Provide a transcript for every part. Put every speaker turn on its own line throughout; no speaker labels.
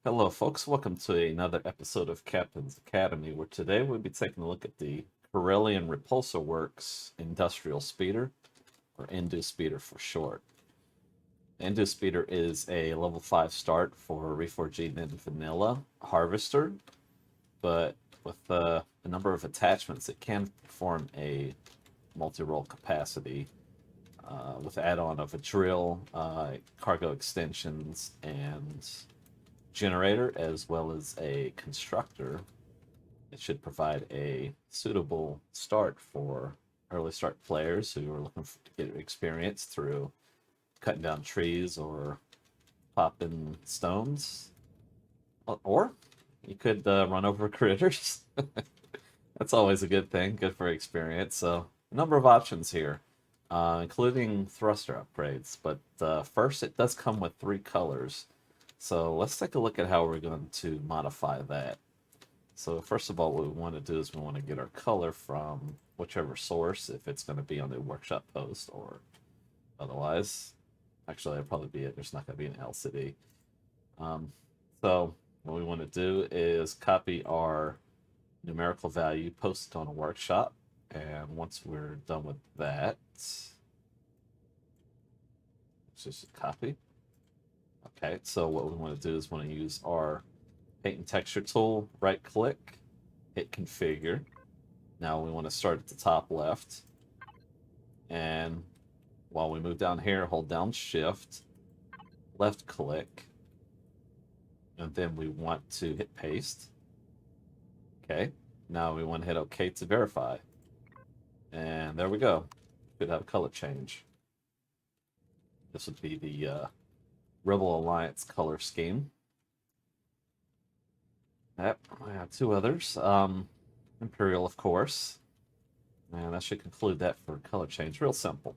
Hello, folks. Welcome to another episode of Captain's Academy, where today we'll be taking a look at the Corellian Repulsorworks Industrial Speeder, or Indu-Speeder for short. Indu-Speeder is a level 5 start for Reforged Eden and Vanilla Harvester, but with a number of attachments, it can perform a multi-role capacity with add-on of a drill, cargo extensions, and generator, as well as a constructor. It should provide a suitable start for early start players who are looking to get experience through cutting down trees or popping stones. Or you could run over critters. That's always a good thing, good for experience. So, a number of options here, including thruster upgrades. But first, it does come with 3 colors. So let's take a look at how we're going to modify that. So first of all, what we want to do is we want to get our color from whichever source, if it's going to be on the workshop post or otherwise. Actually, that'll probably be it. There's not going to be an LCD. So what we want to do is copy our numerical value, post it on a workshop, and once we're done with that, it's just a copy. Okay, so what we want to do is want to use our paint and texture tool, right click, hit configure. Now we want to start at the top left. And while we move down here, hold down shift, left click, and then we want to hit paste. Okay, now we want to hit OK to verify. And there we go. Could have a color change. This would be the Rebel Alliance color scheme. Yep, I have 2 others. Imperial, of course. And that should conclude that for color change. Real simple.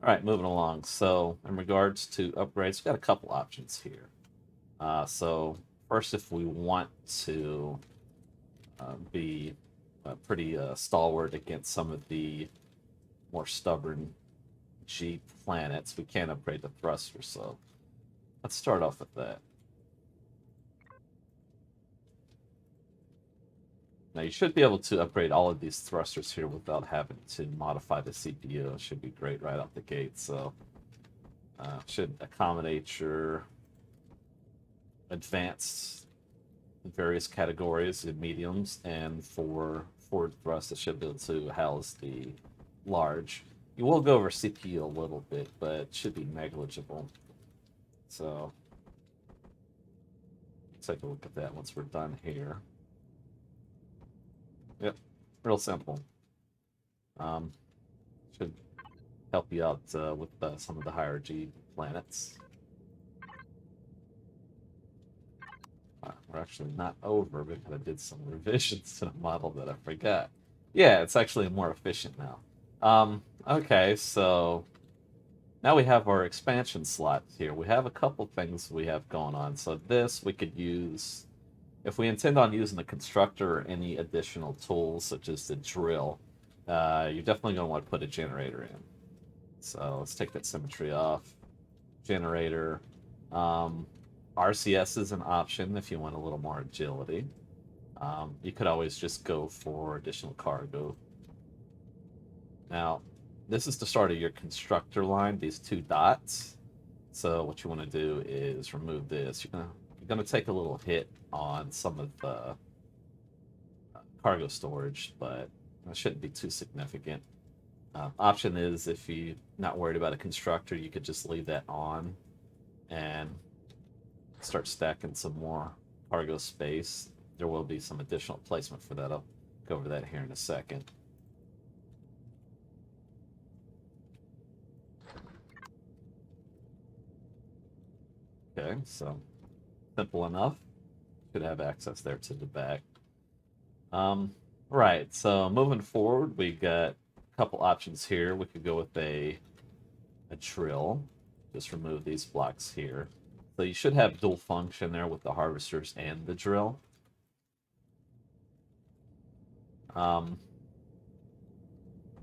All right, moving along. So, in regards to upgrades, we've got a couple options here. So, first, if we want to be pretty stalwart against some of the more stubborn G planets, we can upgrade the thruster. So, let's start off with that. Now you should be able to upgrade all of these thrusters here without having to modify the CPU. It should be great right out the gate. So should accommodate your advanced various categories in mediums, and for forward thrust it should be able to house the large. You will go over CPU a little bit, but it should be negligible. So let's take a look at that once we're done here. Yep, real simple. Should help you out with some of the higher G planets. We're actually not over because I did some revisions to the model that I forgot. Yeah, it's actually more efficient now. Okay, so now we have our expansion slots here. We have a couple things we have going on. So this we could use, if we intend on using the constructor or any additional tools such as the drill, you're definitely going to want to put a generator in. So let's take that symmetry off. Generator. RCS is an option if you want a little more agility. You could always just go for additional cargo. Now, this is the start of your constructor line, these 2 dots. So what you want to do is remove this. You're going to take a little hit on some of the cargo storage, but it shouldn't be too significant. Option is, if you're not worried about a constructor, you could just leave that on and start stacking some more cargo space. There will be some additional placement for that. I'll go over that here in a second. Okay, so simple enough. Should have access there to the back. Right, so moving forward, we got a couple options here. We could go with a drill. Just remove these blocks here. So you should have dual function there with the harvesters and the drill.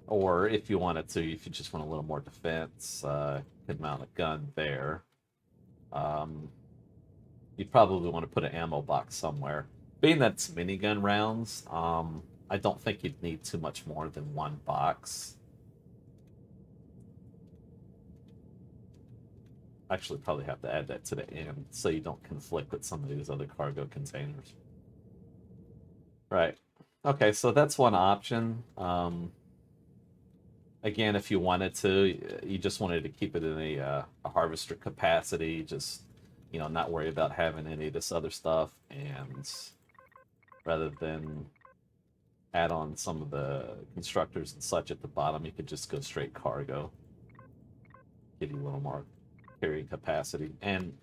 Or if you wanted to, if you just want a little more defense, could mount a gun there. you'd probably want to put an ammo box somewhere. Being that it's minigun rounds, I don't think you'd need too much more than one box. Actually, probably have to add that to the end so you don't conflict with some of these other cargo containers. Right. Okay, so that's one option. Again, if you wanted to, you just wanted to keep it in a harvester capacity, just, not worry about having any of this other stuff, and rather than add on some of the constructors and such at the bottom, you could just go straight cargo. Give you a little more carrying capacity, and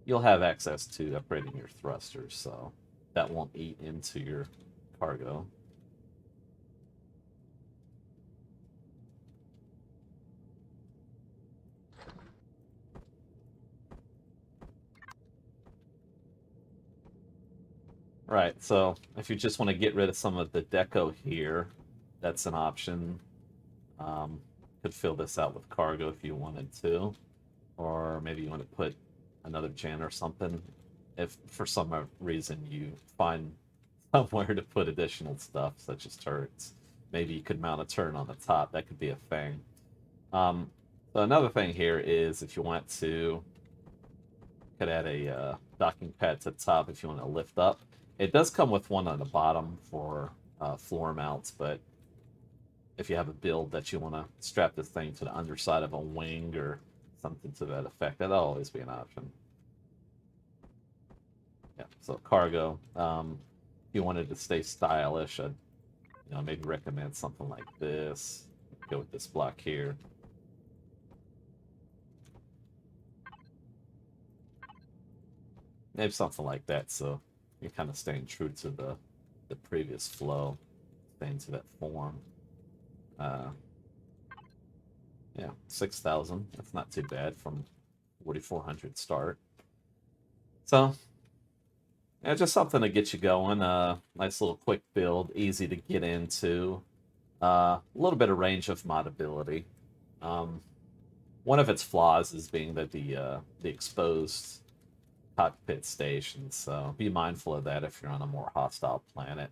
you'll have access to upgrading your thrusters, so that won't eat into your cargo. Right, so if you just want to get rid of some of the deco here, that's an option. Could fill this out with cargo if you wanted to, or maybe you want to put another gen or something. If for some reason you find somewhere to put additional stuff, such as turrets, maybe you could mount a turret on the top. That could be a thing. So another thing here is if you want to, you could add a docking pad to the top if you want to lift up. It does come with one on the bottom for floor mounts, but if you have a build that you want to strap this thing to the underside of a wing or something to that effect, that'll always be an option. Yeah, so cargo. If you wanted to stay stylish, I'd maybe recommend something like this. Go with this block here. Maybe something like that, so you're kind of staying true to the previous flow, staying to that form. Yeah, 6,000. That's not too bad from 4,400 start. So, yeah, just something to get you going. Nice little quick build, easy to get into. A little bit of range of modability. One of its flaws is being that the exposed cockpit station, so be mindful of that if you're on a more hostile planet,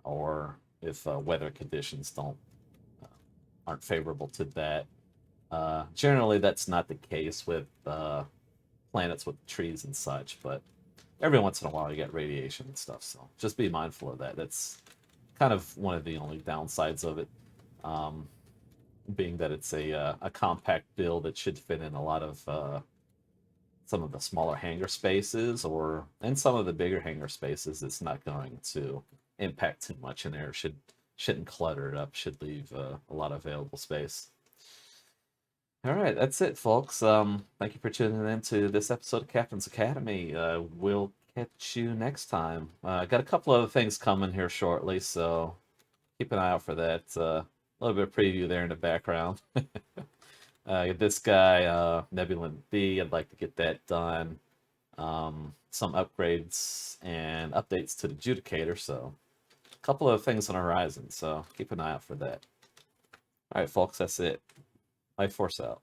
or if weather conditions aren't favorable to that. Generally, that's not the case with planets with trees and such, but every once in a while you get radiation and stuff, so just be mindful of that. That's kind of one of the only downsides of it, being that it's a compact build that should fit in a lot of some of the smaller hangar spaces, or in some of the bigger hangar spaces. It's not going to impact too much in there. Shouldn't clutter it up. Should leave a lot of available space. All right, that's it, folks. Thank you for tuning in to this episode of Captain's Academy. We'll catch you next time. Got a couple other things coming here shortly, so keep an eye out for that. A little bit of preview there in the background. This guy, Nebulan B, I'd like to get that done. Some upgrades and updates to the Judicator, so a couple of things on the horizon, so keep an eye out for that. All right, folks, that's it. LyfeForce out.